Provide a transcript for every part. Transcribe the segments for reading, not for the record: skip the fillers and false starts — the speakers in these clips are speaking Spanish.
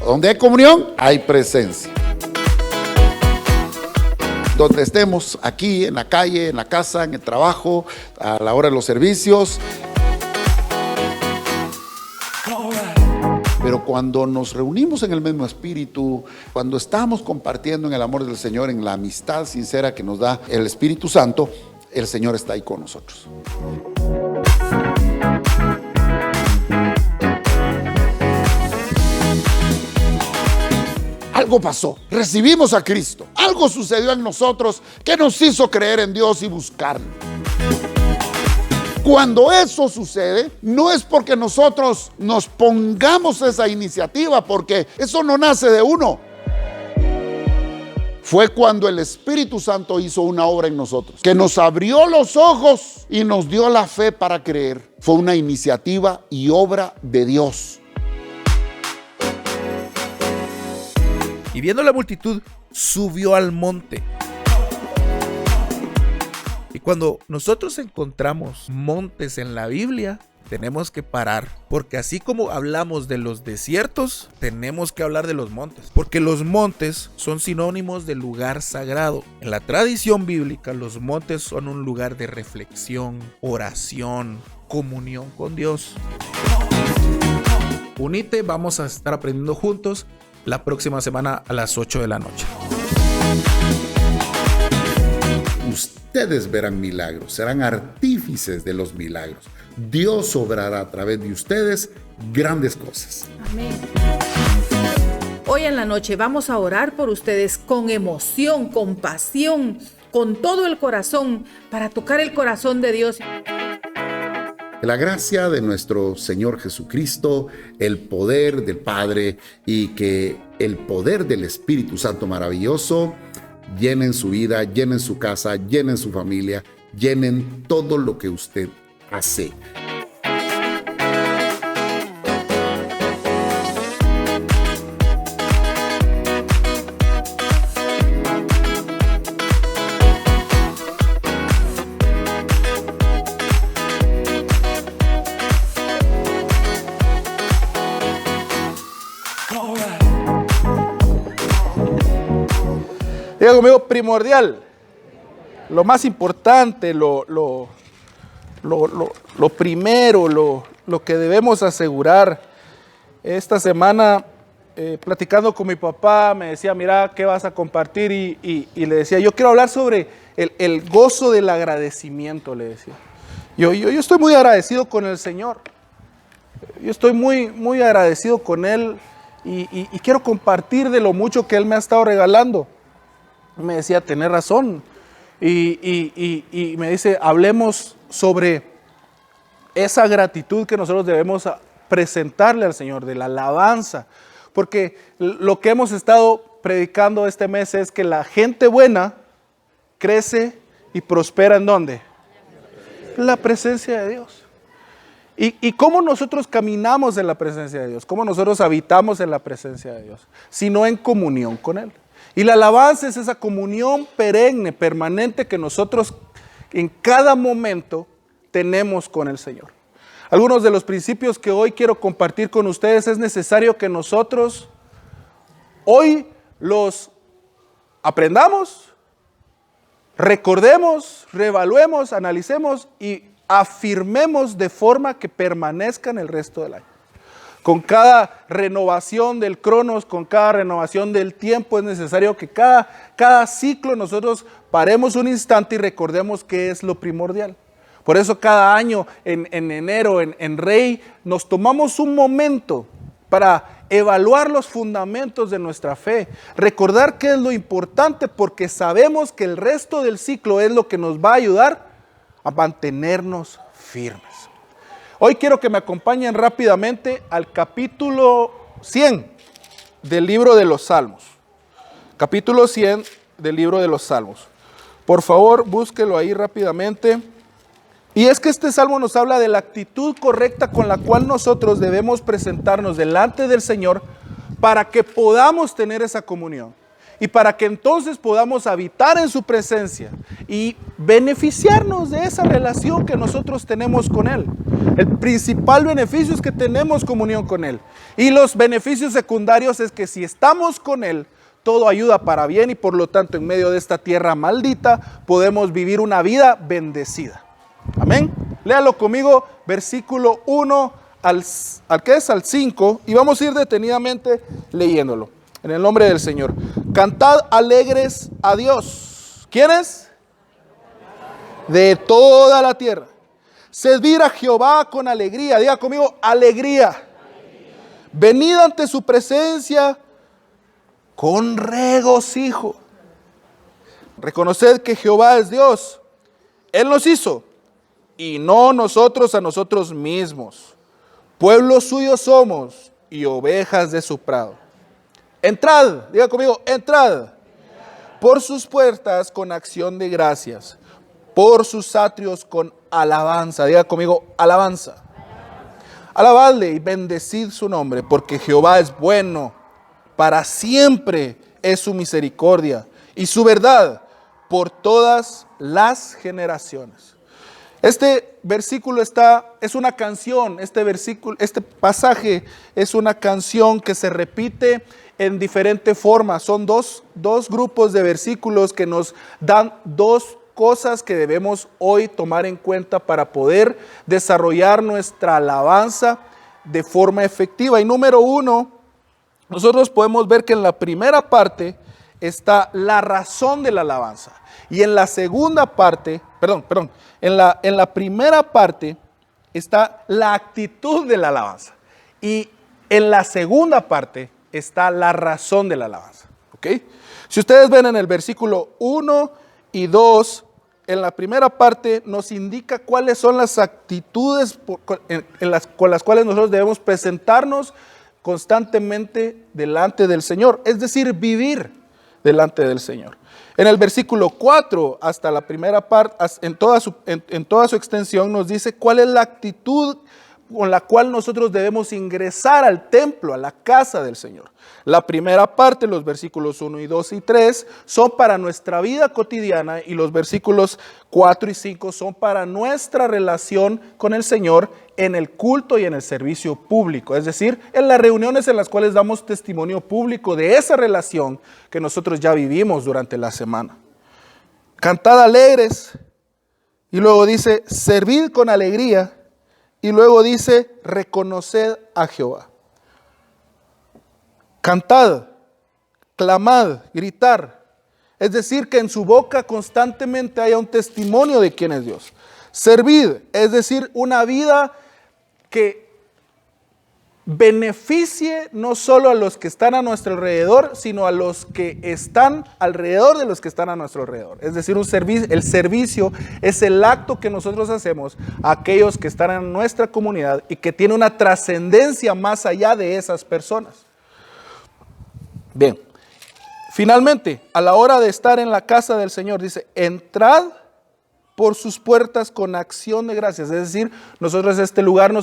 Donde hay comunión, hay presencia. Donde estemos, aquí, en la calle, en la casa, en el trabajo, a la hora de los servicios. Pero cuando nos reunimos en el mismo espíritu, cuando estamos compartiendo en el amor del Señor, en la amistad sincera que nos da el Espíritu Santo, el Señor está ahí con nosotros. Algo pasó, recibimos a Cristo, algo sucedió en nosotros que nos hizo creer en Dios y buscarlo. Cuando eso sucede, no es porque nosotros nos pongamos esa iniciativa, porque eso no nace de uno. Fue cuando el Espíritu Santo hizo una obra en nosotros, que nos abrió los ojos y nos dio la fe para creer. Fue una iniciativa y obra de Dios. Y viendo la multitud, subió al monte. Y cuando nosotros encontramos montes en la Biblia, tenemos que parar, porque así como hablamos de los desiertos, tenemos que hablar de los montes, porque los montes son sinónimos de lugar sagrado. En la tradición bíblica, los montes son un lugar de reflexión, oración, comunión con Dios. Unite, vamos a estar aprendiendo juntos la próxima semana a las 8 de la noche. Ustedes verán milagros, serán artífices de los milagros. Dios obrará a través de ustedes grandes cosas. Amén. Hoy en la noche vamos a orar por ustedes con emoción, con pasión, con todo el corazón, para tocar el corazón de Dios. Que la gracia de nuestro Señor Jesucristo, el poder del Padre y que el poder del Espíritu Santo maravilloso llenen su vida, llenen su casa, llenen su familia, llenen todo lo que usted hace. Diga conmigo, primordial, lo más importante, lo primero, lo que debemos asegurar. Esta semana, platicando con mi papá, me decía, mira, ¿qué vas a compartir? Y le decía, yo quiero hablar sobre el gozo del agradecimiento, le decía. Yo estoy muy agradecido con el Señor. Yo estoy muy agradecido con Él y quiero compartir de lo mucho que Él me ha estado regalando. Me decía, tenés razón. Y me dice, hablemos sobre esa gratitud que nosotros debemos presentarle al Señor, de la alabanza. Porque lo que hemos estado predicando este mes es que la gente buena crece y prospera ¿en dónde? En la presencia de Dios. ¿Y cómo nosotros caminamos en la presencia de Dios? ¿Cómo nosotros habitamos en la presencia de Dios? Sino en comunión con Él. Y la alabanza es esa comunión perenne, permanente que nosotros en cada momento tenemos con el Señor. Algunos de los principios que hoy quiero compartir con ustedes es necesario que nosotros hoy los aprendamos, recordemos, reevaluemos, analicemos y afirmemos de forma que permanezcan el resto del año. Con cada renovación del cronos, con cada renovación del tiempo, es necesario que cada ciclo nosotros paremos un instante y recordemos qué es lo primordial. Por eso cada año en enero, en Rey, nos tomamos un momento para evaluar los fundamentos de nuestra fe. Recordar qué es lo importante, porque sabemos que el resto del ciclo es lo que nos va a ayudar a mantenernos firmes. Hoy quiero que me acompañen rápidamente al capítulo 100 del libro de los Salmos. Capítulo 100 del libro de los Salmos. Por favor, búsquelo ahí rápidamente. Y es que este salmo nos habla de la actitud correcta con la cual nosotros debemos presentarnos delante del Señor para que podamos tener esa comunión. y para que entonces podamos habitar en su presencia y beneficiarnos de esa relación que nosotros tenemos con Él. El principal beneficio es que tenemos comunión con Él, y los beneficios secundarios es que si estamos con Él, todo ayuda para bien, y por lo tanto en medio de esta tierra maldita podemos vivir una vida bendecida. Amén. Léalo conmigo, versículo 1 al 5, y vamos a ir detenidamente leyéndolo. En el nombre del Señor. Cantad alegres a Dios. ¿Quiénes? De toda la tierra. Servir a Jehová con alegría. Diga conmigo, alegría. Venid ante su presencia con regocijo. Reconoced que Jehová es Dios. Él nos hizo, y no nosotros a nosotros mismos. Pueblo suyo somos, y ovejas de su prado. Entrad, diga conmigo, entrad por sus puertas con acción de gracias, por sus atrios con alabanza. Diga conmigo, alabanza. Alabadle y bendecid su nombre, porque Jehová es bueno, para siempre es su misericordia y su verdad por todas las generaciones. Este versículo es una canción, este pasaje es una canción que se repite en diferentes formas. Son dos grupos de versículos que nos dan dos cosas que debemos hoy tomar en cuenta para poder desarrollar nuestra alabanza de forma efectiva. Y número 1, nosotros podemos ver que en la primera parte está la razón de la alabanza. Y en la segunda parte, en la primera parte está la actitud de la alabanza. Y en la segunda parte está la razón de la alabanza. ¿Ok? Si ustedes ven en el versículo 1 y 2, en la primera parte nos indica cuáles son las actitudes con las cuales nosotros debemos presentarnos constantemente delante del Señor. Es decir, vivir delante del Señor. En el versículo 4 hasta la primera parte, en toda su extensión, nos dice cuál es la actitud con la cual nosotros debemos ingresar al templo, a la casa del Señor. La primera parte, los versículos 1 y 2 y 3, son para nuestra vida cotidiana, y los versículos 4 y 5 son para nuestra relación con el Señor en el culto y en el servicio público. Es decir, en las reuniones en las cuales damos testimonio público de esa relación que nosotros ya vivimos durante la semana. Cantad alegres, y luego dice, servid con alegría, y luego dice, reconoced a Jehová. Cantad, clamad, gritar. Es decir, que en su boca constantemente haya un testimonio de quién es Dios. Servid, es decir, una vida que beneficie no solo a los que están a nuestro alrededor, sino a los que están alrededor de los que están a nuestro alrededor. Es decir, el servicio es el acto que nosotros hacemos a aquellos que están en nuestra comunidad y que tiene una trascendencia más allá de esas personas. Bien, finalmente, a la hora de estar en la casa del Señor, dice, entrad por sus puertas con acción de gracias. Es decir, nosotros a este lugar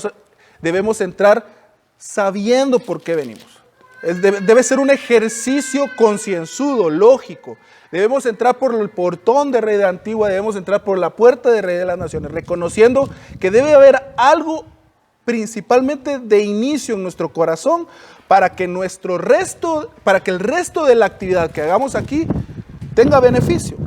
debemos entrar sabiendo por qué venimos. Debe ser un ejercicio concienzudo, lógico. Debemos entrar por el portón de Rey de Antigua, debemos entrar por la puerta de Rey de las Naciones, reconociendo que debe haber algo principalmente de inicio en nuestro corazón para que el resto de la actividad que hagamos aquí tenga beneficio.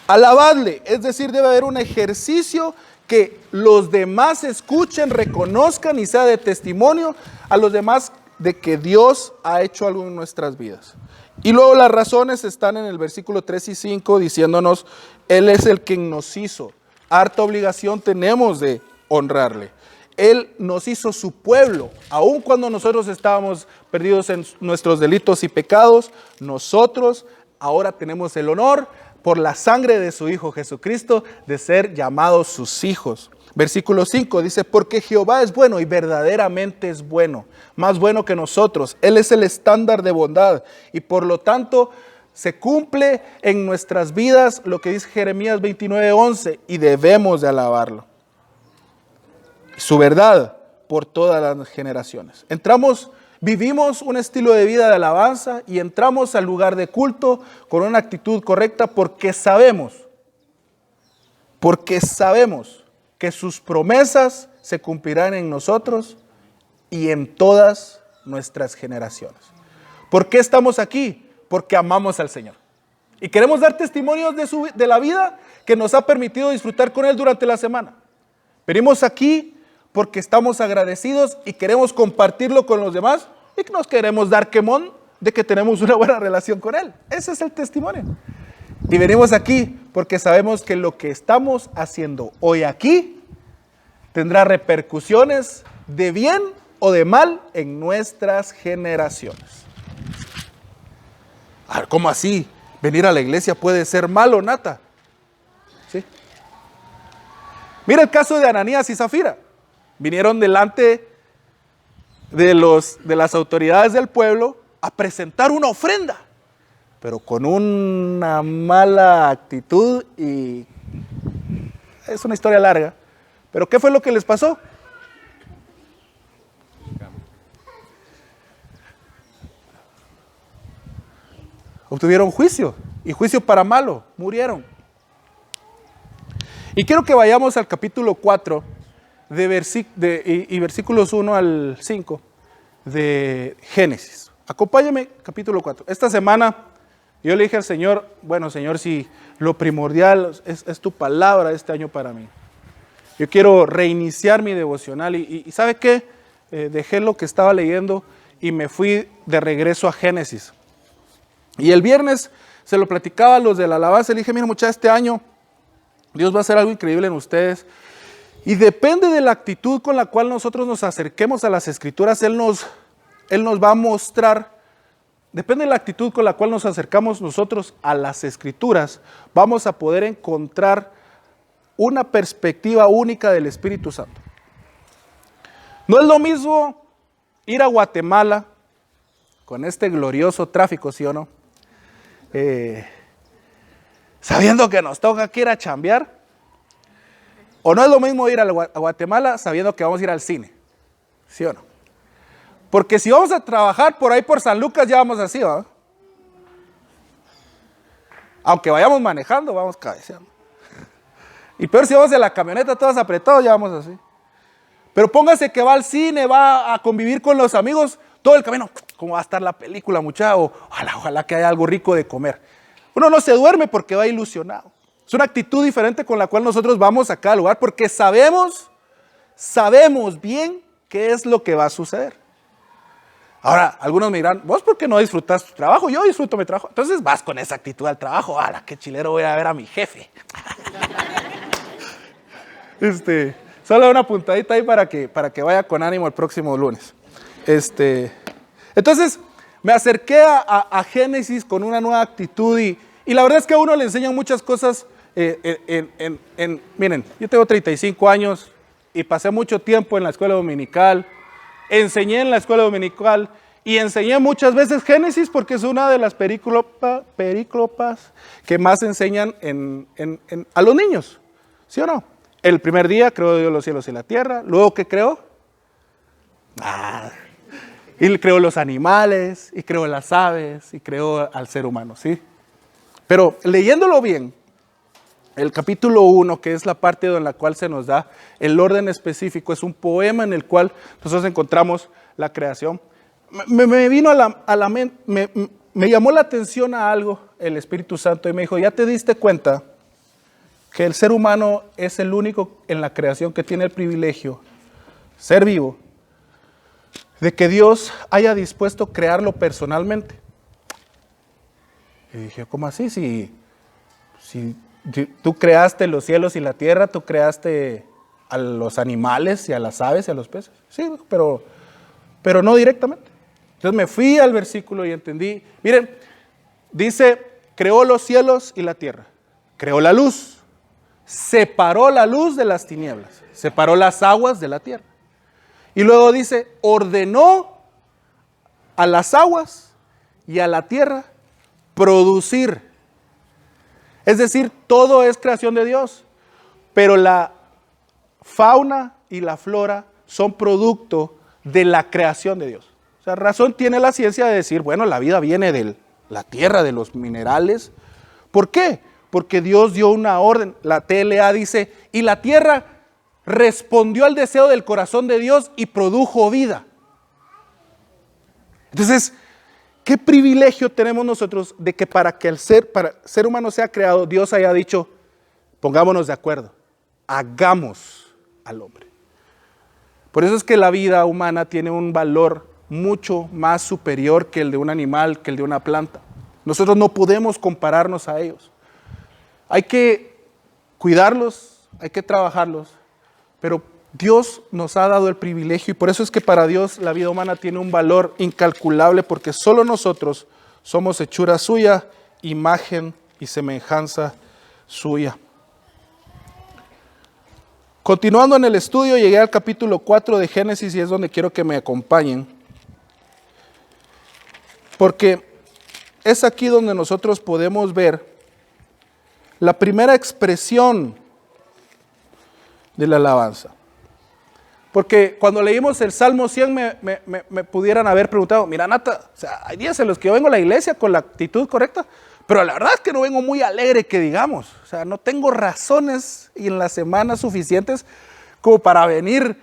Alabadle, es decir, debe haber un ejercicio que los demás escuchen, reconozcan y sea de testimonio a los demás de que Dios ha hecho algo en nuestras vidas. Y luego las razones están en el versículo 3 y 5 diciéndonos, Él es el quien nos hizo. Harta obligación tenemos de honrarle. Él nos hizo su pueblo, aun cuando nosotros estábamos perdidos en nuestros delitos y pecados, nosotros ahora tenemos el honor por la sangre de su Hijo Jesucristo, de ser llamados sus hijos. Versículo 5 dice, porque Jehová es bueno y verdaderamente es bueno, más bueno que nosotros. Él es el estándar de bondad y por lo tanto se cumple en nuestras vidas lo que dice Jeremías 29:11 y debemos de alabarlo. Su verdad por todas las generaciones. Entramos Vivimos un estilo de vida de alabanza y entramos al lugar de culto con una actitud correcta porque sabemos que sus promesas se cumplirán en nosotros y en todas nuestras generaciones. ¿Por qué estamos aquí? Porque amamos al Señor. Y queremos dar testimonios de la vida que nos ha permitido disfrutar con Él durante la semana. Venimos aquí porque estamos agradecidos y queremos compartirlo con los demás y que nos queremos dar quemón de que tenemos una buena relación con Él. Ese es el testimonio. Y venimos aquí porque sabemos que lo que estamos haciendo hoy aquí tendrá repercusiones de bien o de mal en nuestras generaciones. A ver, ¿cómo así? ¿Venir a la iglesia puede ser malo, Nata? ¿Sí? Mira el caso de Ananías y Zafira. Vinieron delante de las autoridades del pueblo a presentar una ofrenda, pero con una mala actitud y es una historia larga. Pero ¿qué fue lo que les pasó? Obtuvieron juicio, y juicio para malo, murieron. Y quiero que vayamos al capítulo 4 y versículos 1 al 5 de Génesis. Acompáñame, capítulo 4. Esta semana yo le dije al Señor, bueno Señor, si lo primordial es tu palabra este año para mí. Yo quiero reiniciar mi devocional y ¿sabe qué? Dejé lo que estaba leyendo y me fui de regreso a Génesis. Y el viernes se lo platicaba a los de la alabanza, le dije, mira muchachos, este año Dios va a hacer algo increíble en ustedes. Y depende de la actitud con la cual nosotros nos acerquemos a las Escrituras, Él nos va a mostrar, depende de la actitud con la cual nos acercamos nosotros a las Escrituras, vamos a poder encontrar una perspectiva única del Espíritu Santo. No es lo mismo ir a Guatemala con este glorioso tráfico, ¿sí o no? Sabiendo que nos toca que ir a chambear, o no es lo mismo ir a Guatemala sabiendo que vamos a ir al cine, ¿sí o no? Porque si vamos a trabajar por ahí por San Lucas ya vamos así, ¿verdad? Aunque vayamos manejando, vamos cabeceando. Y peor si vamos en la camioneta todos apretados, ya vamos así. Pero póngase que va al cine, va a convivir con los amigos, todo el camino, ¿cómo va a estar la película, muchacho? Ojalá que haya algo rico de comer. Uno no se duerme porque va ilusionado. Es una actitud diferente con la cual nosotros vamos a cada lugar porque sabemos bien qué es lo que va a suceder. Ahora, algunos me dirán, ¿vos por qué no disfrutas tu trabajo? Yo disfruto mi trabajo. Entonces vas con esa actitud al trabajo. ¡Hala, qué chilero voy a ver a mi jefe! Solo una puntadita ahí para que vaya con ánimo el próximo lunes. Entonces, me acerqué a Génesis con una nueva actitud y la verdad es que a uno le enseñan muchas cosas. Miren, yo tengo 35 años y pasé mucho tiempo en la escuela dominical. Enseñé en la escuela dominical y enseñé muchas veces Génesis porque es una de las períclopas que más enseñan a los niños, ¿sí o no? El primer día creó Dios los cielos y la tierra. Luego, ¿qué creó? Y creó los animales, y creó las aves, y creó al ser humano, ¿sí? Pero leyéndolo bien, el capítulo 1, que es la parte en la cual se nos da el orden específico, es un poema en el cual nosotros encontramos la creación. Me vino a la mente, me llamó la atención a algo el Espíritu Santo y me dijo, ¿ya te diste cuenta que el ser humano es el único en la creación que tiene el privilegio, ser vivo, de que Dios haya dispuesto crearlo personalmente? Y dije, ¿cómo así? Si tú creaste los cielos y la tierra, tú creaste a los animales y a las aves y a los peces. Sí, pero no directamente. Entonces me fui al versículo y entendí. Miren, dice, creó los cielos y la tierra, creó la luz, separó la luz de las tinieblas, separó las aguas de la tierra. Y luego dice, ordenó a las aguas y a la tierra producir. Es decir, todo es creación de Dios, pero la fauna y la flora son producto de la creación de Dios. O sea, razón tiene la ciencia de decir, bueno, la vida viene de la tierra, de los minerales. ¿Por qué? Porque Dios dio una orden. La TLA dice, y la tierra respondió al deseo del corazón de Dios y produjo vida. Entonces, ¿qué privilegio tenemos nosotros de que para que el ser humano sea creado, Dios haya dicho, pongámonos de acuerdo, hagamos al hombre? Por eso es que la vida humana tiene un valor mucho más superior que el de un animal, que el de una planta. Nosotros no podemos compararnos a ellos. Hay que cuidarlos, hay que trabajarlos, pero Dios nos ha dado el privilegio y por eso es que para Dios la vida humana tiene un valor incalculable, porque solo nosotros somos hechura suya, imagen y semejanza suya. Continuando en el estudio, llegué al capítulo 4 de Génesis y es donde quiero que me acompañen, porque es aquí donde nosotros podemos ver la primera expresión de la alabanza. Porque cuando leímos el Salmo 100 me pudieran haber preguntado, mira Nata, o sea, hay días en los que yo vengo a la iglesia con la actitud correcta, pero la verdad es que no vengo muy alegre que digamos. O sea, no tengo razones en la semana suficientes como para venir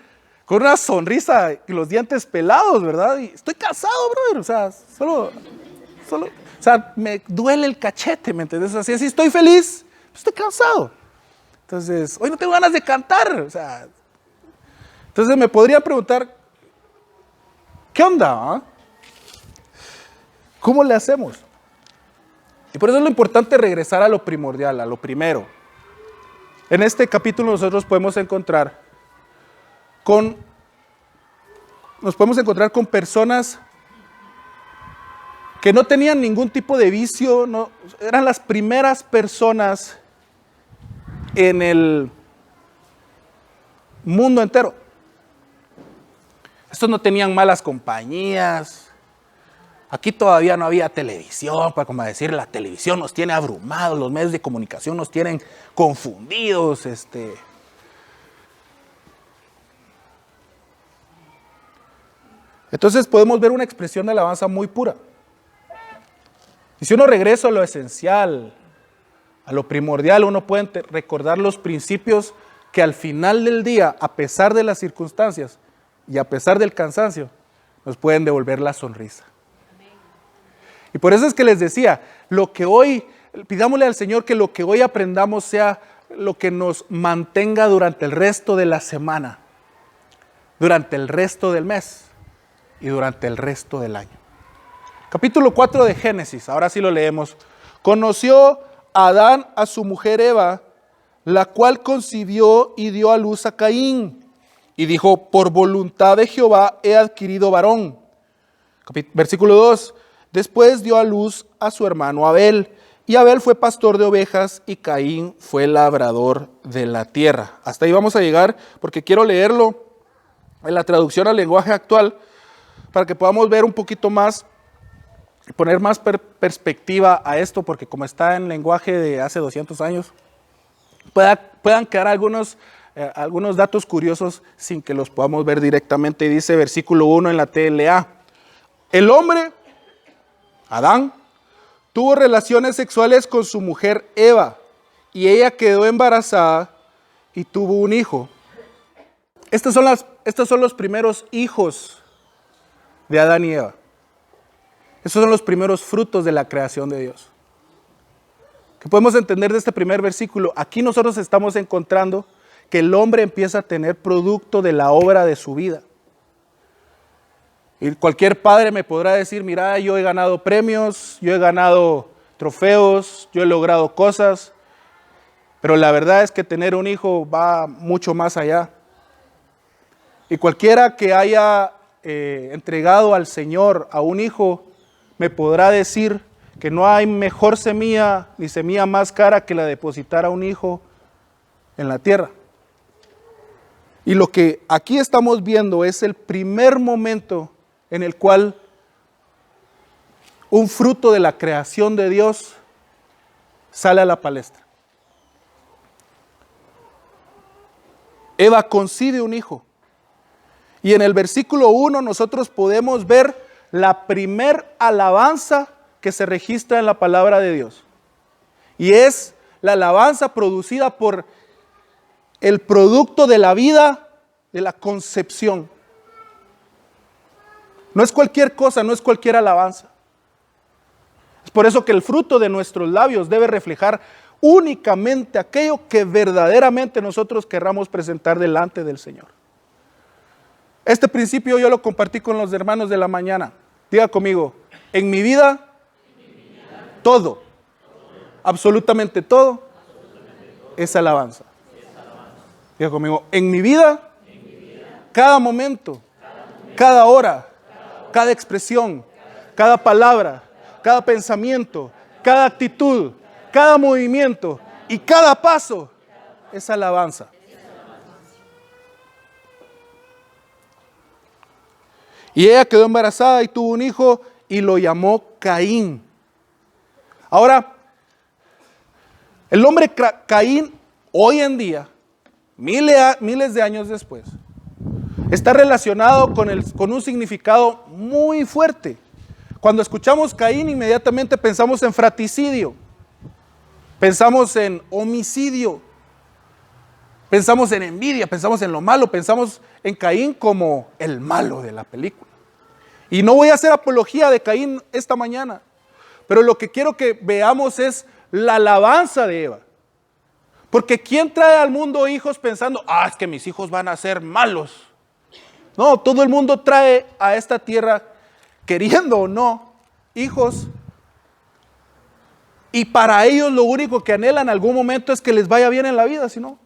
con una sonrisa y los dientes pelados, ¿verdad? Y estoy cansado, brother. O sea, solo, o sea, me duele el cachete, ¿me entiendes? Así estoy feliz, estoy cansado. Entonces, hoy no tengo ganas de cantar, o sea. Entonces me podría preguntar, ¿qué onda? Ah? ¿Cómo le hacemos? Y por eso es lo importante regresar a lo primordial, a lo primero. En este capítulo nosotros podemos encontrar con personas que no tenían ningún tipo de vicio, no, eran las primeras personas en el mundo entero. Estos no tenían malas compañías. Aquí todavía no había televisión, para como decir, la televisión nos tiene abrumados, los medios de comunicación nos tienen confundidos. Entonces podemos ver una expresión de alabanza muy pura. Y si uno regresa a lo esencial, a lo primordial, uno puede recordar los principios que al final del día, a pesar de las circunstancias y a pesar del cansancio, nos pueden devolver la sonrisa. Y por eso es que les decía, pidámosle al Señor que lo que hoy aprendamos sea lo que nos mantenga durante el resto de la semana, durante el resto del mes y durante el resto del año. Capítulo 4 de Génesis, ahora sí lo leemos. Conoció Adán a su mujer Eva, la cual concibió y dio a luz a Caín. Y dijo, por voluntad de Jehová he adquirido varón. Versículo 2. Después dio a luz a su hermano Abel, y Abel fue pastor de ovejas, y Caín fue labrador de la tierra. Hasta ahí vamos a llegar, porque quiero leerlo en la traducción al lenguaje actual, para que podamos ver un poquito más, poner más perspectiva a esto, porque como está en lenguaje de hace 200 años, puedan quedar algunos datos curiosos sin que los podamos ver directamente. Dice versículo 1 en la TLA. El hombre, Adán, tuvo relaciones sexuales con su mujer Eva, y ella quedó embarazada y tuvo un hijo. Estos son los primeros hijos de Adán y Eva. Estos son los primeros frutos de la creación de Dios. ¿Qué podemos entender de este primer versículo? Aquí nosotros estamos encontrando que el hombre empieza a tener producto de la obra de su vida. Y cualquier padre me podrá decir, mira, yo he ganado premios, yo he ganado trofeos, yo he logrado cosas, pero la verdad es que tener un hijo va mucho más allá. Y cualquiera que haya entregado al Señor a un hijo, me podrá decir que no hay mejor semilla, ni semilla más cara que la de depositar a un hijo en la tierra. Y lo que aquí estamos viendo es el primer momento en el cual un fruto de la creación de Dios sale a la palestra. Eva concibe un hijo. Y en el versículo 1 nosotros podemos ver la primer alabanza que se registra en la palabra de Dios. Y es la alabanza producida por el producto de la vida, de la concepción. No es cualquier cosa, no es cualquier alabanza. Es por eso que el fruto de nuestros labios debe reflejar únicamente aquello que verdaderamente nosotros querramos presentar delante del Señor. Este principio yo lo compartí con los hermanos de la mañana. Diga conmigo, en mi vida, todo, absolutamente todo, es alabanza. Diga conmigo, en mi vida, cada momento, cada hora, cada expresión, cada palabra, cada pensamiento, cada actitud, cada movimiento y cada paso es alabanza. Y ella quedó embarazada y tuvo un hijo y lo llamó Caín. Ahora, el nombre Caín hoy en día, miles de años después, está relacionado con un significado muy fuerte. Cuando escuchamos Caín, inmediatamente pensamos en fratricidio, pensamos en homicidio, pensamos en envidia, pensamos en lo malo, pensamos en Caín como el malo de la película. Y no voy a hacer apología de Caín esta mañana, pero lo que quiero que veamos es la alabanza de Eva. Porque ¿quién trae al mundo hijos pensando, es que mis hijos van a ser malos? No, todo el mundo trae a esta tierra, queriendo o no, hijos. Y para ellos lo único que anhelan en algún momento es que les vaya bien en la vida, si no.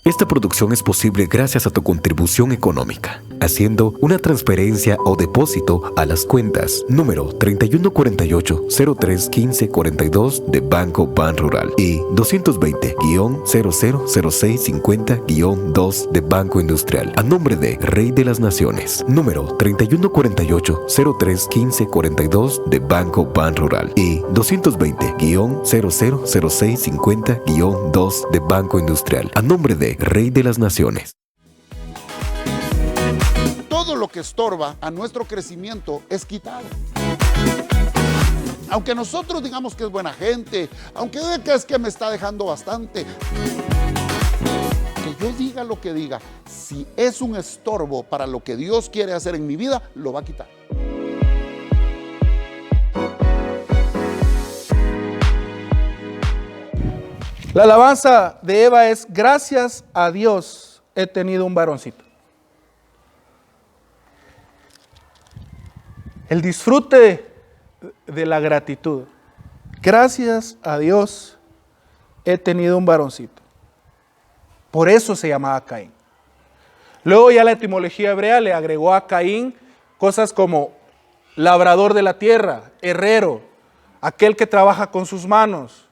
Esta producción es posible gracias a tu contribución económica, haciendo una transferencia o depósito a las cuentas número 3148-031542 de Banco Ban Rural y 220-000650-2 de Banco Industrial, a nombre de Rey de las Naciones, número 3148-031542 de Banco Ban Rural y 220-000650-2 de Banco Industrial, a nombre de Rey de las Naciones. Todo lo que estorba a nuestro crecimiento es quitado. Aunque nosotros digamos que es buena gente, aunque diga que es que me está dejando bastante, que yo diga lo que diga, si es un estorbo para lo que Dios quiere hacer en mi vida, lo va a quitar. La alabanza de Eva es: gracias a Dios he tenido un varoncito. El disfrute de la gratitud. Gracias a Dios he tenido un varoncito. Por eso se llamaba Caín. Luego ya la etimología hebrea le agregó a Caín cosas como labrador de la tierra, herrero, aquel que trabaja con sus manos,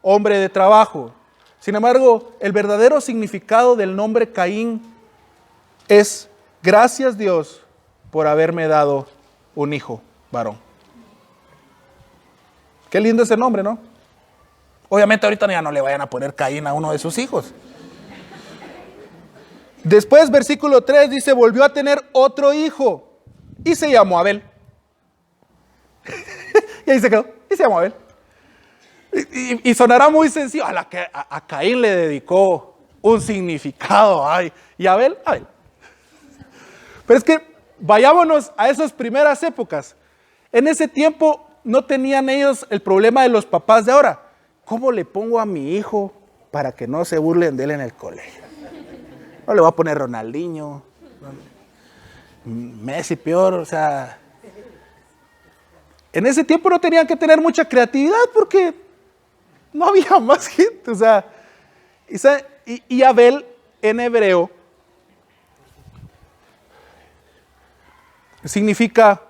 hombre de trabajo. Sin embargo, el verdadero significado del nombre Caín es: gracias Dios por haberme dado un hijo varón. Qué lindo ese nombre, ¿no? Obviamente ahorita ya no le vayan a poner Caín a uno de sus hijos. Después, versículo 3 dice: volvió a tener otro hijo y se llamó Abel. Y ahí se quedó, y se llamó Abel. Y sonará muy sencillo, a Caín le dedicó un significado, y Abel. Pero es que vayámonos a esas primeras épocas. En ese tiempo no tenían ellos el problema de los papás de ahora. ¿Cómo le pongo a mi hijo para que no se burlen de él en el colegio? No le voy a poner Ronaldinho, Messi peor, o sea. En ese tiempo no tenían que tener mucha creatividad porque no había más gente, o sea. Y Abel en hebreo significa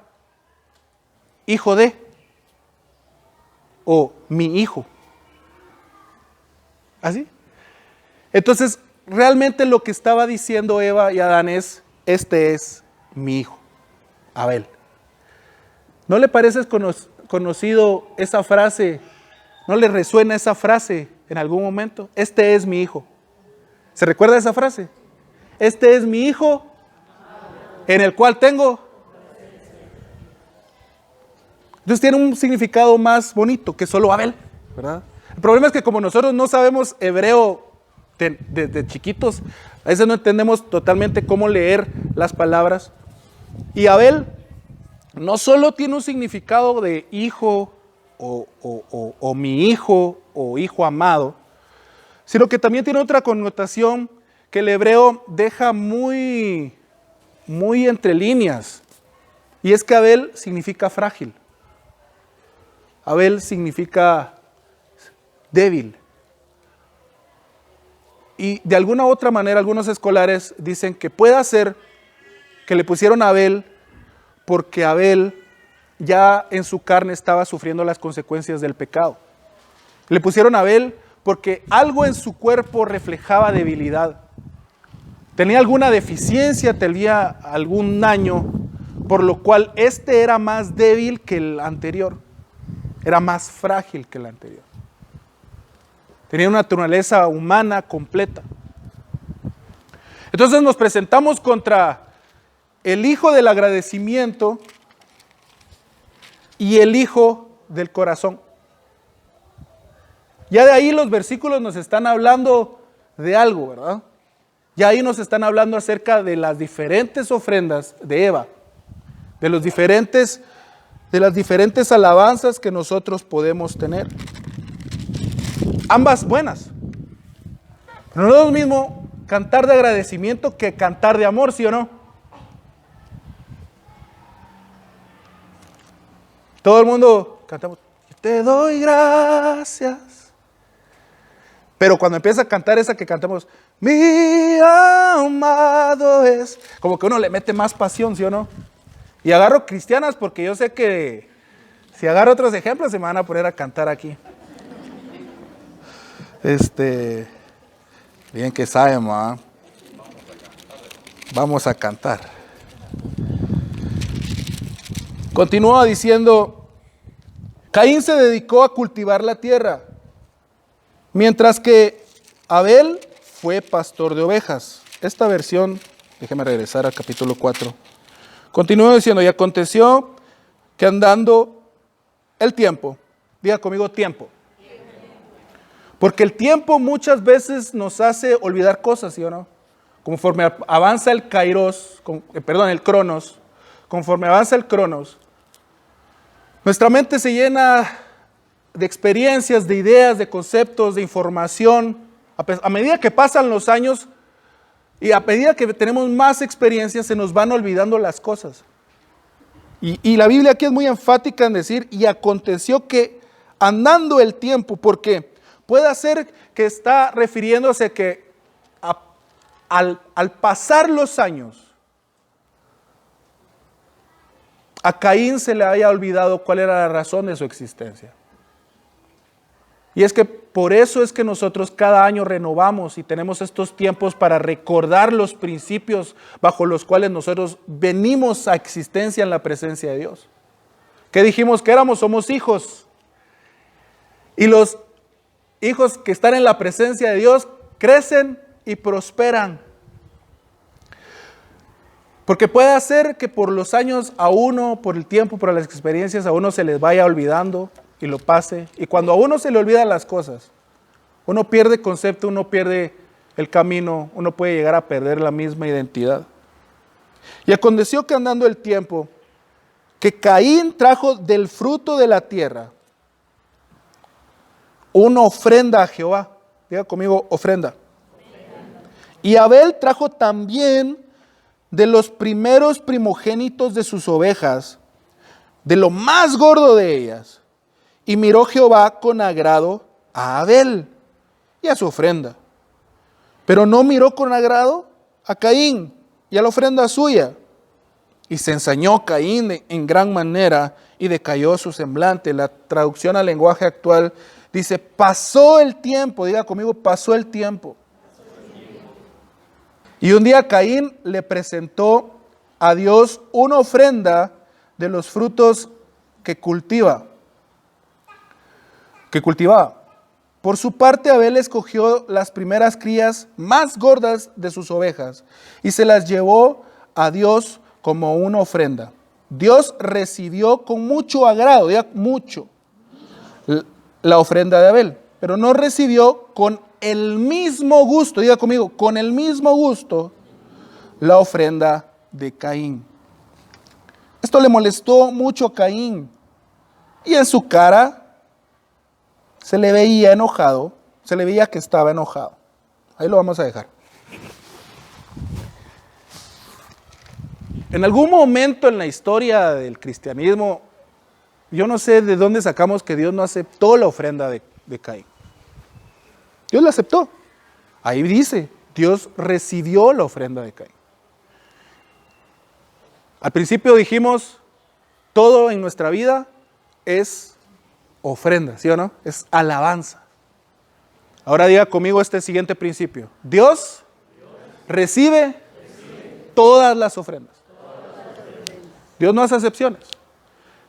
hijo de, o mi hijo. ¿Así? Entonces, realmente lo que estaba diciendo Eva y Adán es: este es mi hijo, Abel. ¿No le parece conocido esa frase? ¿No le resuena esa frase en algún momento? Este es mi hijo. ¿Se recuerda esa frase? Este es mi hijo en el cual tengo. Entonces tiene un significado más bonito que solo Abel, ¿verdad? El problema es que como nosotros no sabemos hebreo desde chiquitos, a veces no entendemos totalmente cómo leer las palabras. Y Abel no solo tiene un significado de hijo o mi hijo o hijo amado, sino que también tiene otra connotación que el hebreo deja muy entre líneas. Y es que Abel significa frágil. Abel significa débil. Y de alguna u otra manera algunos escolares dicen que puede ser que le pusieron a Abel porque Abel ya en su carne estaba sufriendo las consecuencias del pecado. Le pusieron a Abel porque algo en su cuerpo reflejaba debilidad. Tenía alguna deficiencia, tenía algún daño, por lo cual este era más débil que el anterior. Era más frágil que el anterior. Tenía una naturaleza humana completa. Entonces nos presentamos contra el hijo del agradecimiento y el hijo del corazón. Ya de ahí los versículos nos están hablando de algo, ¿verdad? Ya ahí nos están hablando acerca de las diferentes ofrendas de Eva, de las diferentes alabanzas que nosotros podemos tener. Ambas buenas. Pero no es lo mismo cantar de agradecimiento que cantar de amor, ¿sí o no? Todo el mundo cantamos, te doy gracias. Pero cuando empieza a cantar esa que cantamos, mi amado es, como que uno le mete más pasión, ¿sí o no? Y agarro cristianas porque yo sé que si agarro otros ejemplos se me van a poner a cantar aquí. Bien que saben, ¿no? Vamos a cantar. Continúa diciendo, Caín se dedicó a cultivar la tierra, mientras que Abel fue pastor de ovejas. Esta versión, déjeme regresar al capítulo 4. Continúa diciendo, y aconteció que andando el tiempo, diga conmigo tiempo. Porque el tiempo muchas veces nos hace olvidar cosas, ¿sí o no? Conforme avanza el kairos, el cronos, conforme avanza el cronos, nuestra mente se llena de experiencias, de ideas, de conceptos, de información. A medida que pasan los años y a medida que tenemos más experiencias, se nos van olvidando las cosas. Y la Biblia aquí es muy enfática en decir, y aconteció que andando el tiempo, porque puede ser que está refiriéndose que al pasar los años, a Caín se le haya olvidado cuál era la razón de su existencia. Y es que por eso es que nosotros cada año renovamos y tenemos estos tiempos para recordar los principios bajo los cuales nosotros venimos a existencia en la presencia de Dios. ¿Qué dijimos que éramos? Somos hijos. Y los hijos que están en la presencia de Dios crecen y prosperan. Porque puede ser que por los años a uno, por el tiempo, por las experiencias, a uno se les vaya olvidando y lo pase. Y cuando a uno se le olvidan las cosas, uno pierde concepto, uno pierde el camino, uno puede llegar a perder la misma identidad. Y aconteció que andando el tiempo, que Caín trajo del fruto de la tierra una ofrenda a Jehová. Diga conmigo, ofrenda. Y Abel trajo también de los primeros primogénitos de sus ovejas, de lo más gordo de ellas. Y miró Jehová con agrado a Abel y a su ofrenda. Pero no miró con agrado a Caín y a la ofrenda suya. Y se ensañó Caín en gran manera y decayó su semblante. La traducción al lenguaje actual dice, pasó el tiempo. Diga conmigo, pasó el tiempo. Y un día Caín le presentó a Dios una ofrenda de los frutos que cultivaba. Por su parte, Abel escogió las primeras crías más gordas de sus ovejas y se las llevó a Dios como una ofrenda. Dios recibió con mucho agrado, diga mucho, la ofrenda de Abel, pero no recibió con el mismo gusto, diga conmigo, con el mismo gusto, la ofrenda de Caín. Esto le molestó mucho a Caín y en su cara se le veía enojado, se le veía que estaba enojado. Ahí lo vamos a dejar. En algún momento en la historia del cristianismo, yo no sé de dónde sacamos que Dios no aceptó la ofrenda de Caín. Dios la aceptó. Ahí dice, Dios recibió la ofrenda de Caín. Al principio dijimos, todo en nuestra vida es ofrenda, ¿sí o no? Es alabanza. Ahora diga conmigo este siguiente principio. Dios recibe todas las ofrendas. Dios no hace excepciones.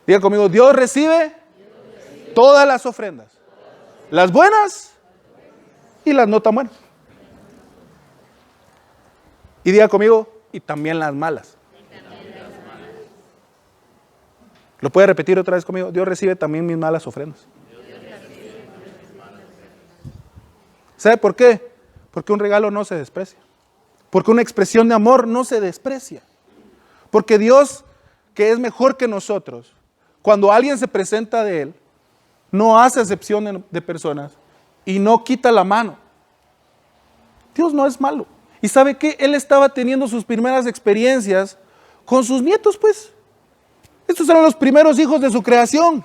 Diga conmigo, Dios recibe todas las ofrendas. Las buenas y las no tan buenas. Y diga conmigo, y también las malas. ¿Lo puede repetir otra vez conmigo? Dios recibe también mis malas ofrendas. ¿Sabe por qué? Porque un regalo no se desprecia. Porque una expresión de amor no se desprecia. Porque Dios, que es mejor que nosotros, cuando alguien se presenta de Él, no hace excepción de personas y no quita la mano. Dios no es malo. ¿Y sabe qué? Él estaba teniendo sus primeras experiencias con sus nietos, pues. Estos eran los primeros hijos de su creación.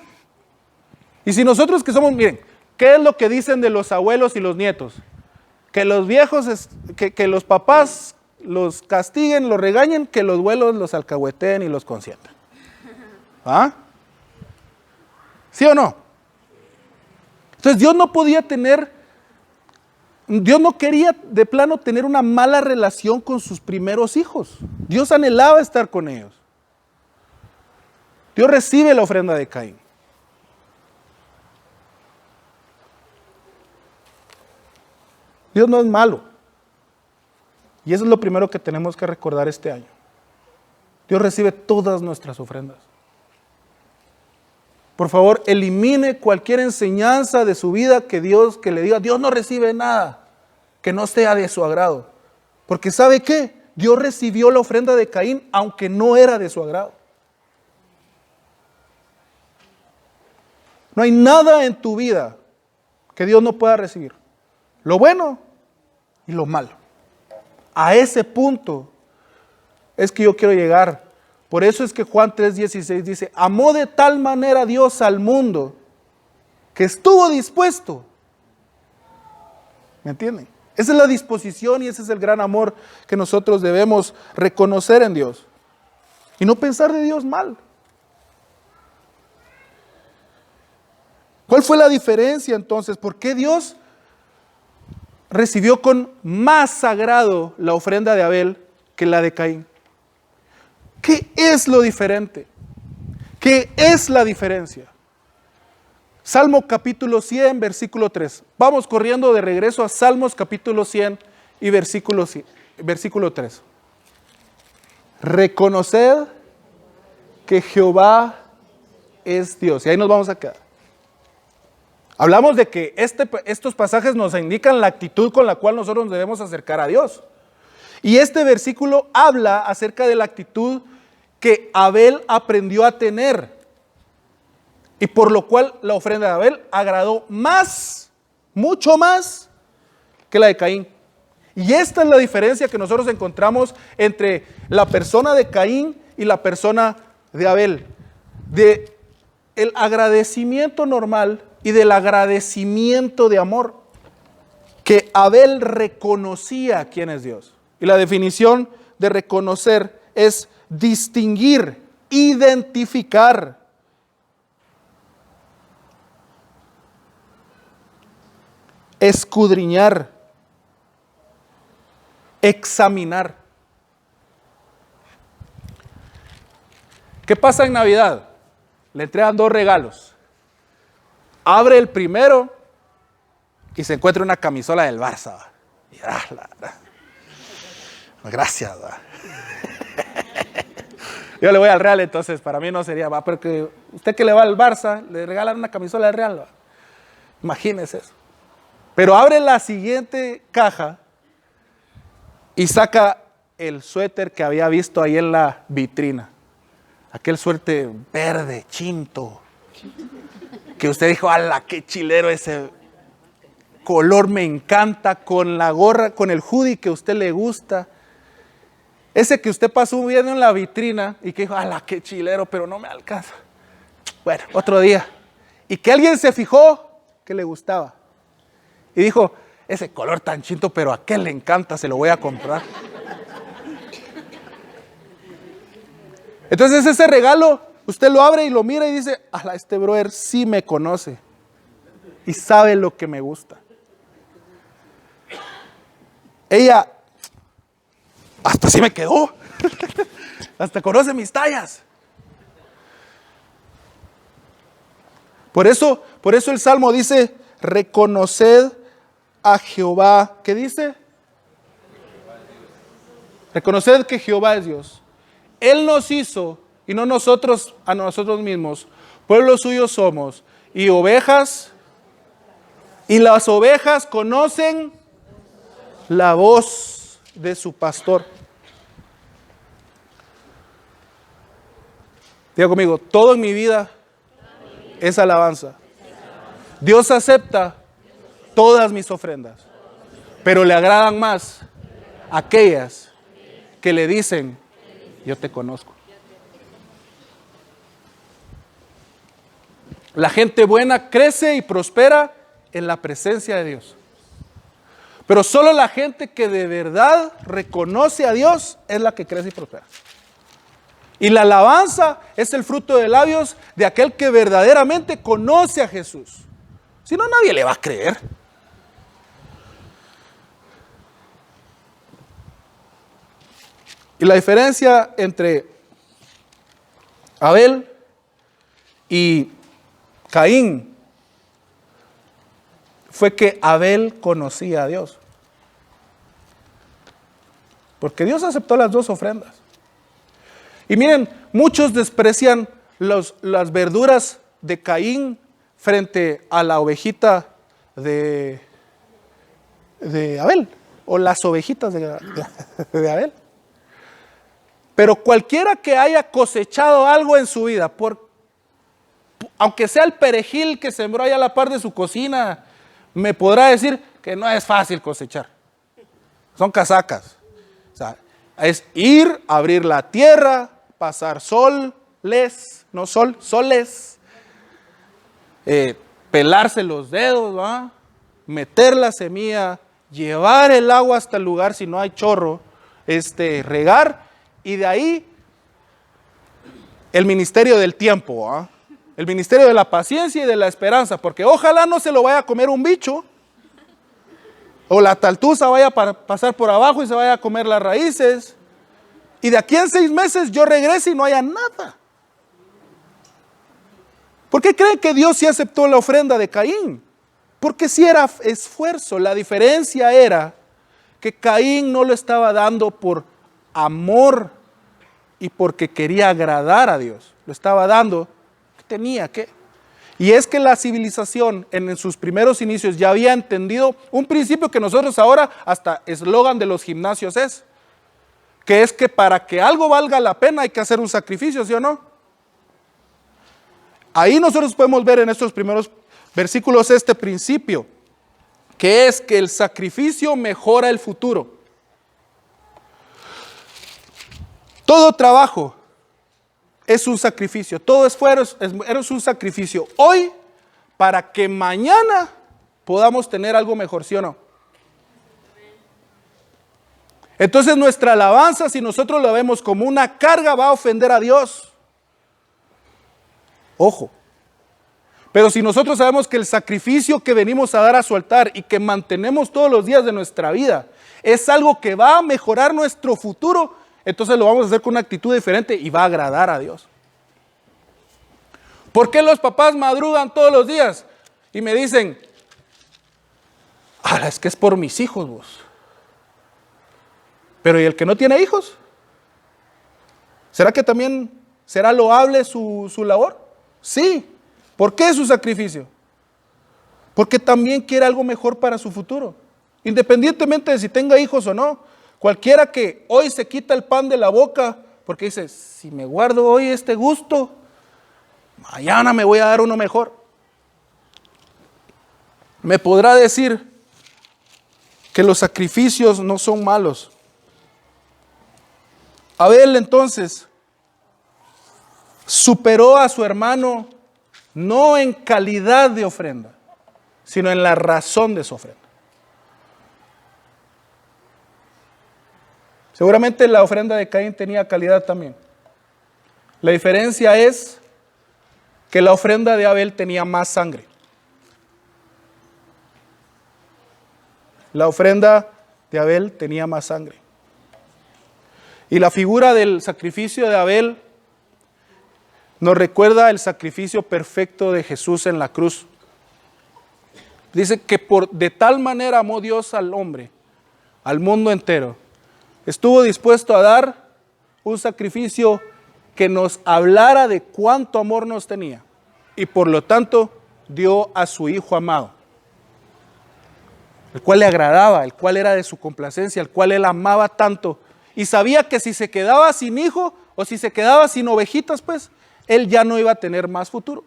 Y si nosotros que somos, miren, ¿qué es lo que dicen de los abuelos y los nietos? Que los viejos, que los papás los castiguen, los regañen, que los abuelos los alcahueteen y los consientan. ¿Ah? ¿Sí o no? Entonces Dios no quería de plano tener una mala relación con sus primeros hijos. Dios anhelaba estar con ellos. Dios recibe la ofrenda de Caín. Dios no es malo. Y eso es lo primero que tenemos que recordar este año. Dios recibe todas nuestras ofrendas. Por favor, elimine cualquier enseñanza de su vida que le diga, Dios no recibe nada que no sea de su agrado. Porque ¿sabe qué? Dios recibió la ofrenda de Caín aunque no era de su agrado. No hay nada en tu vida que Dios no pueda recibir. Lo bueno y lo malo. A ese punto es que yo quiero llegar. Por eso es que Juan 3:16 dice, amó de tal manera Dios al mundo que estuvo dispuesto. ¿Me entienden? Esa es la disposición y ese es el gran amor que nosotros debemos reconocer en Dios. Y no pensar de Dios mal. ¿Cuál fue la diferencia entonces? ¿Por qué Dios recibió con más sagrado la ofrenda de Abel que la de Caín? ¿Qué es lo diferente? ¿Qué es la diferencia? Salmo capítulo 100, versículo 3. Vamos corriendo de regreso a Salmos capítulo 100 y versículo 3. Reconoced que Jehová es Dios. Y ahí nos vamos a quedar. Hablamos de que estos pasajes nos indican la actitud con la cual nosotros nos debemos acercar a Dios. Y este versículo habla acerca de la actitud que Abel aprendió a tener. Y por lo cual la ofrenda de Abel agradó más, mucho más que la de Caín. Y esta es la diferencia que nosotros encontramos entre la persona de Caín y la persona de Abel. De el agradecimiento normal y del agradecimiento de amor, que Abel reconocía quién es Dios. Y la definición de reconocer es distinguir, identificar. Escudriñar, examinar. ¿Qué pasa en Navidad? Le entregan 2 regalos. Abre el primero y se encuentra una camisola del Barça. ¿Va? Y, gracias. ¿Va? Yo le voy al Real, entonces para mí no sería, va, porque usted que le va al Barça, le regalan una camisola del Real, va. Imagínese eso. Pero abre la siguiente caja y saca el suéter que había visto ahí en la vitrina. Aquel suéter verde, chinto, que usted dijo, ¡ala, qué chilero ese color! Me encanta, con la gorra, con el hoodie que a usted le gusta. Ese que usted pasó viendo en la vitrina y que dijo, ¡ala, qué chilero! Pero no me alcanza. Bueno, otro día. Y que alguien se fijó que le gustaba. Y dijo, ese color tan chinto, pero a aquel le encanta, se lo voy a comprar. Entonces ese regalo, usted lo abre y lo mira y dice, ¡ala, este brother sí me conoce! Y sabe lo que me gusta. Ella hasta sí me quedó. Hasta conoce mis tallas. Por eso el Salmo dice, reconoced a Jehová. ¿Qué dice? Reconoced que Jehová es Dios. Él nos hizo y no nosotros a nosotros mismos. Pueblo suyo somos y ovejas. Y las ovejas conocen la voz de su pastor. Diga conmigo, todo en mi vida es alabanza. Dios acepta todas mis ofrendas, pero le agradan más aquellas que le dicen, yo te conozco. La gente buena crece y prospera en la presencia de Dios. Pero solo la gente que de verdad reconoce a Dios es la que crece y prospera. Y la alabanza es el fruto de labios de aquel que verdaderamente conoce a Jesús. Si no, nadie le va a creer. Y la diferencia entre Abel y Caín fue que Abel conocía a Dios. Porque Dios aceptó las dos ofrendas. Y miren, muchos desprecian las verduras de Caín frente a la ovejita de Abel, o las ovejitas de Abel. Pero cualquiera que haya cosechado algo en su vida, aunque sea el perejil que sembró allá a la par de su cocina, me podrá decir que no es fácil cosechar. Son casacas. O sea, es ir, abrir la tierra, pasar soles, pelarse los dedos, ¿va? Meter la semilla, llevar el agua hasta el lugar si no hay chorro, regar, y de ahí el ministerio del tiempo, ¿va? El ministerio de la paciencia y de la esperanza, porque ojalá no se lo vaya a comer un bicho, o la taltuza vaya a pasar por abajo y se vaya a comer las raíces, y de aquí en 6 meses yo regrese y no haya nada. ¿Por qué creen que Dios sí aceptó la ofrenda de Caín? Porque sí era esfuerzo. La diferencia era que Caín no lo estaba dando por amor y porque quería agradar a Dios. Lo estaba dando, tenía que. Y es que la civilización en sus primeros inicios ya había entendido un principio que nosotros ahora hasta eslogan de los gimnasios es, que es que para que algo valga la pena hay que hacer un sacrificio, ¿sí o no? Ahí nosotros podemos ver en estos primeros versículos este principio, que es que el sacrificio mejora el futuro. Todo trabajo es un sacrificio, todo esfuerzo es un sacrificio hoy para que mañana podamos tener algo mejor, ¿sí o no? Entonces nuestra alabanza, si nosotros la vemos como una carga, va a ofender a Dios. Ojo. Pero si nosotros sabemos que el sacrificio que venimos a dar a su altar y que mantenemos todos los días de nuestra vida es algo que va a mejorar nuestro futuro, entonces lo vamos a hacer con una actitud diferente y va a agradar a Dios. ¿Por qué los papás madrugan todos los días? Y me dicen, Es que es por mis hijos, vos. Pero ¿y el que no tiene hijos? ¿Será que también será loable su labor? Sí. ¿Por qué su sacrificio? Porque también quiere algo mejor para su futuro. Independientemente de si tenga hijos o no. Cualquiera que hoy se quita el pan de la boca porque dice, si me guardo hoy este gusto, mañana me voy a dar uno mejor. Me podrá decir que los sacrificios no son malos. Abel entonces superó a su hermano no en calidad de ofrenda, sino en la razón de su ofrenda. Seguramente la ofrenda de Caín tenía calidad también. La diferencia es que la ofrenda de Abel tenía más sangre. La ofrenda de Abel tenía más sangre. Y la figura del sacrificio de Abel nos recuerda el sacrificio perfecto de Jesús en la cruz. Dice que de tal manera amó Dios al hombre, al mundo entero. Estuvo dispuesto a dar un sacrificio que nos hablara de cuánto amor nos tenía. Y por lo tanto dio a su Hijo amado, el cual le agradaba, el cual era de su complacencia, el cual él amaba tanto. Y sabía que si se quedaba sin hijo o si se quedaba sin ovejitas, pues él ya no iba a tener más futuro.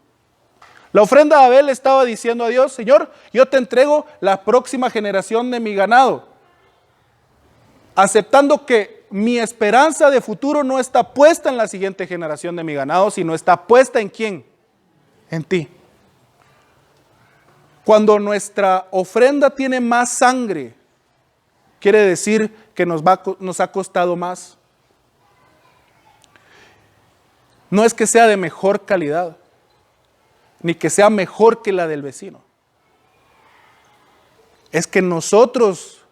La ofrenda de Abel estaba diciendo a Dios, Señor, yo te entrego la próxima generación de mi ganado, aceptando que mi esperanza de futuro no está puesta en la siguiente generación de mi ganado, sino está puesta ¿en quién? En ti. Cuando nuestra ofrenda tiene más sangre, quiere decir que nos ha costado más. No es que sea de mejor calidad, ni que sea mejor que la del vecino. Es que nosotros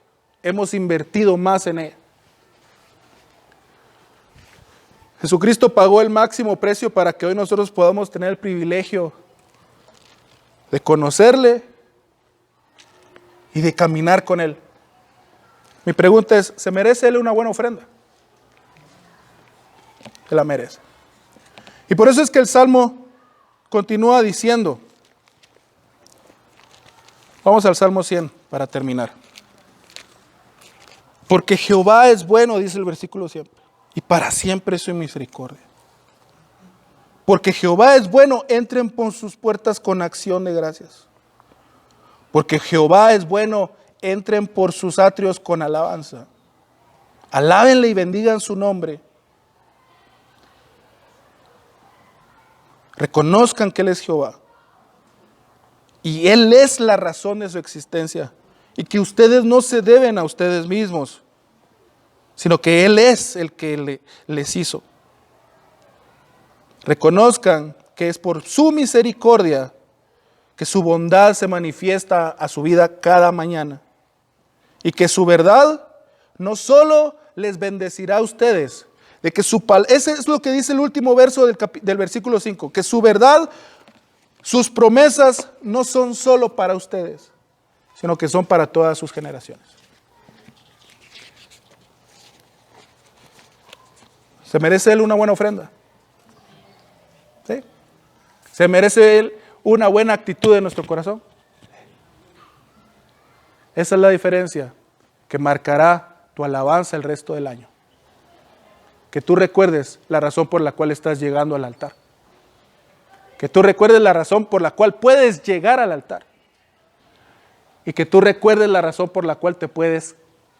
hemos invertido más en ella. Jesucristo pagó el máximo precio para que hoy nosotros podamos tener el privilegio de conocerle y de caminar con Él. Mi pregunta es, ¿se merece Él una buena ofrenda? Se la merece. Y por eso es que el Salmo continúa diciendo, vamos al Salmo 100 para terminar. Porque Jehová es bueno, dice el versículo 100, y para siempre es su misericordia. Porque Jehová es bueno, entren por sus puertas con acción de gracias. Porque Jehová es bueno, entren por sus atrios con alabanza. Alábenle y bendigan su nombre. Reconozcan que Él es Jehová. Y Él es la razón de su existencia. Y que ustedes no se deben a ustedes mismos, sino que Él es el que les hizo. Reconozcan que es por su misericordia que su bondad se manifiesta a su vida cada mañana. Y que su verdad no solo les bendecirá a ustedes, de que ese es lo que dice el último verso del versículo 5, que su verdad, sus promesas no son solo para ustedes, sino que son para todas sus generaciones. ¿Se merece Él una buena ofrenda? ¿Sí? ¿Se merece Él una buena actitud de nuestro corazón? Esa es la diferencia que marcará tu alabanza el resto del año. Que tú recuerdes la razón por la cual estás llegando al altar. Que tú recuerdes la razón por la cual puedes llegar al altar. Y que tú recuerdes la razón por la cual te puedes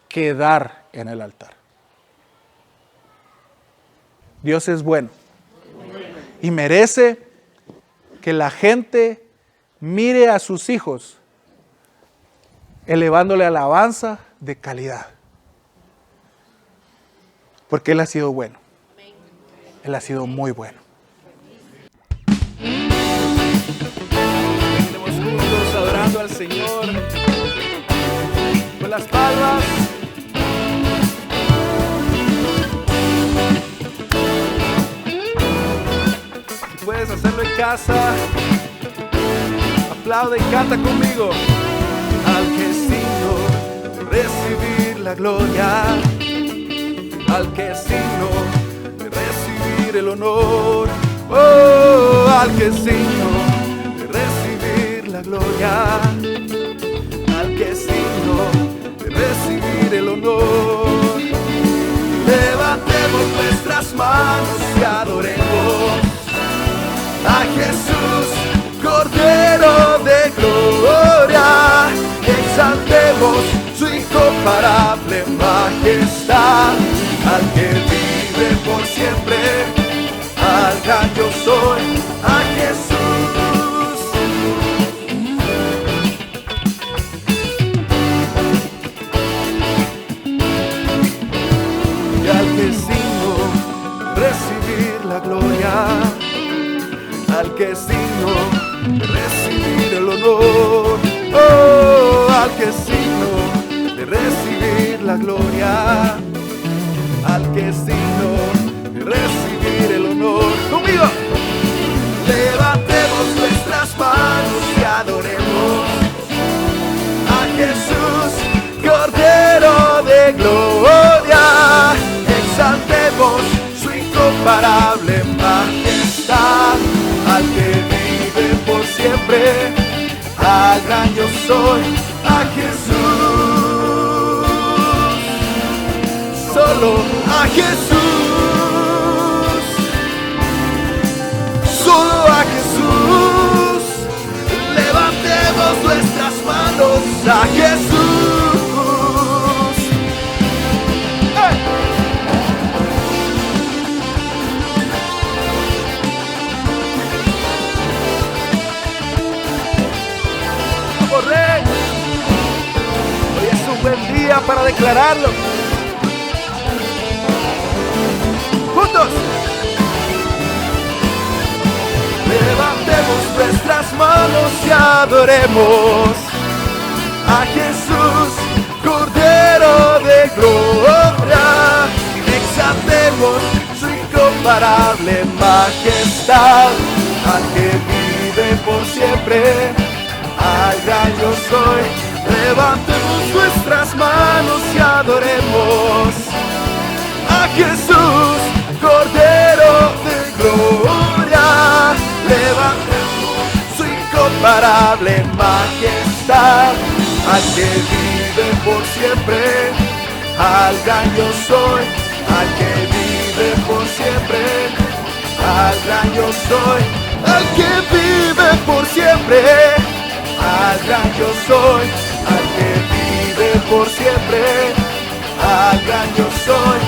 quedar en el altar. Dios es bueno. Y merece que la gente mire a sus hijos elevándole alabanza de calidad. Porque Él ha sido bueno. Él ha sido muy bueno. Estamos juntos adorando al Señor con las palmas. Si puedes hacerlo en casa, aplaude y canta conmigo. Al que sí la gloria, al que es digno de recibir el honor. Oh, al que es digno de recibir la gloria, al que es digno de recibir el honor. Levantemos nuestras manos y adoremos a Jesús, Cordero de gloria. Exaltemos su incomparable majestad, al que vive por siempre, al gran yo soy, a Jesús. Y al que es digno recibir la gloria, al que es digno de recibir el honor. Oh, al que es digno de recibir la gloria, al que es digno de recibir el honor. Conmigo, levantemos nuestras manos y adoremos a Jesús, Cordero de gloria. Exaltemos su incomparable majestad, al que vive por siempre, al gran yo soy, a Jesús, solo a Jesús, solo a Jesús. Levantemos nuestras manos a Jesús. Rey, hoy es un buen día para declararlo. Juntos, levantemos nuestras manos y adoremos a Jesús, Cordero de gloria. Exaltemos su incomparable majestad, al que vive por siempre, al gran yo soy. Levantemos nuestras manos y adoremos a Jesús, Cordero de gloria. Levantemos su incomparable majestad, al que vive por siempre, al gran yo soy, al que vive por siempre, al gran yo soy, al que vive por siempre, al gran yo soy, al que vive por siempre, al gran yo soy.